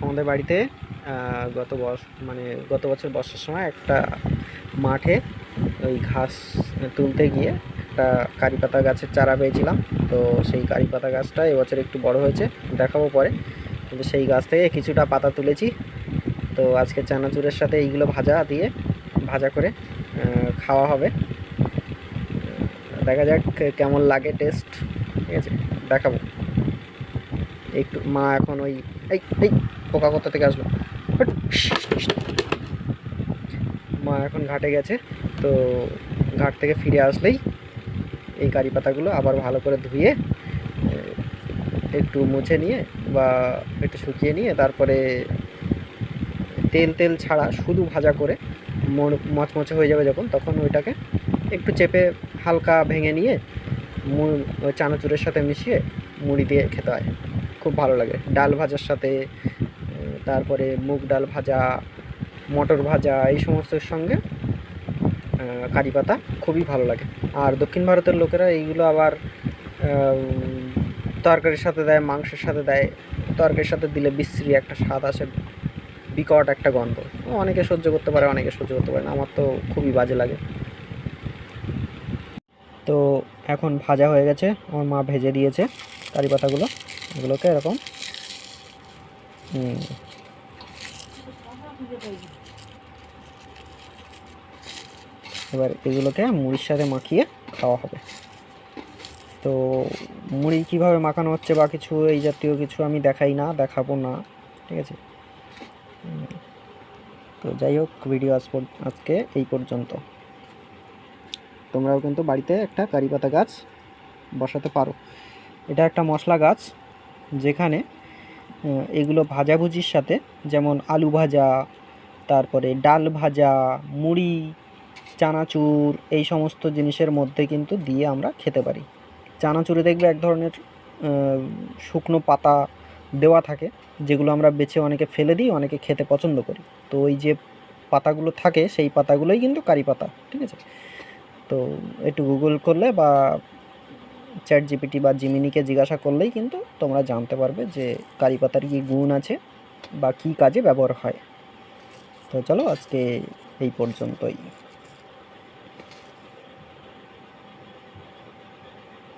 আমাদের বাড়িতে গত বছর বর্ষার সময় একটা মাঠে ওই ঘাস তুলতে গিয়ে একটা কারি পাতা গাছের চারা পেয়েছিলাম। তো সেই কারি পাতা গাছটা এবছর একটু বড় হয়েছে, দেখাবো পরে। কিন্তু সেই গাছ থেকে কিছুটা পাতা তুলেছি। তো আজকে চানাচুরের সাথে এইগুলো ভাজা করে খাওয়া হবে। দেখা যাক কেমন লাগে টেস্ট। ঠিক আছে, দেখাবো। একটু মা এখন ওই এই এই পোকা কোথা থেকে আসলো, হাট! মা এখন ঘাটে গেছে। তো ঘাট থেকে ফিরে আসলেই এই কারি পাতাগুলো আবার ভালো করে ধুয়ে একটু মুছে নিয়ে বা একটু শুকিয়ে নিয়ে তারপরে তেল তেল ছাড়া শুধু ভাজা করে মচমচে হয়ে যাবে যখন, তখন ওইটাকে একটু চেপে হালকা ভেঙে নিয়ে ওই চানাচুরের সাথে মিশিয়ে মুড়ি দিয়ে খেতে হয়। খুব ভালো লাগে ডাল ভাজার সাথে। তারপরে মুগ ডাল ভাজা, মটর ভাজা, এই সমস্তর সঙ্গে কারি পাতা খুবই ভালো লাগে। আর দক্ষিণ ভারতের লোকেরা এইগুলো আবার তরকারির সাথে দেয়, মাংসের সাথে দেয়। তরকারির সাথে দিলে বিশ্রী একটা স্বাদ আসে, বিকট একটা গন্ধ। অনেকে সহ্য করতে পারে, অনেকে সহ্য করতে পারে না। আমার তো খুবই বাজে লাগে। তো এখন ভাজা হয়ে গেছে, আমার মা ভেজে দিয়েছে কারি পাতাগুলো। এগুলোকে এরকম এবার এগুলোকে মুড়ির সাথে মাখিয়ে খাওয়া হবে। তো মুড়ি কীভাবে মাখানো হচ্ছে বা কিছু এই জাতীয় কিছু আমি দেখাবো না। ঠিক আছে। তো যাই হোক, ভিডিও আজকে এই পর্যন্ত। তোমরাও কিন্তু বাড়িতে একটা কারি পাতা গাছ বসাতে পারো। এটা একটা মশলা গাছ, যেখানে এগুলো ভাজাভুজির সাথে, যেমন আলু ভাজা, তারপরে ডাল ভাজা, মুড়ি, চানাচুর, এই সমস্ত জিনিসের মধ্যে কিন্তু দিয়ে আমরা খেতে পারি। চানাচুরে দেখবে এক ধরনের শুকনো পাতা দেওয়া থাকে, যেগুলো আমরা বেছে অনেকে ফেলে দিই, অনেকে খেতে পছন্দ করি। তো ওই যে পাতাগুলো থাকে, সেই পাতাগুলোই কিন্তু কারি পাতা। ঠিক আছে। তো একটু গুগল করলে বা চ্যাট জিপিটি বা জিমিনিকে জিজ্ঞাসা করলেই কিন্তু তোমরা জানতে পারবে যে কারি পাতার কী গুণ আছে বা কী কাজে ব্যবহার হয়। তো চলো, আজকে এই পর্যন্তই।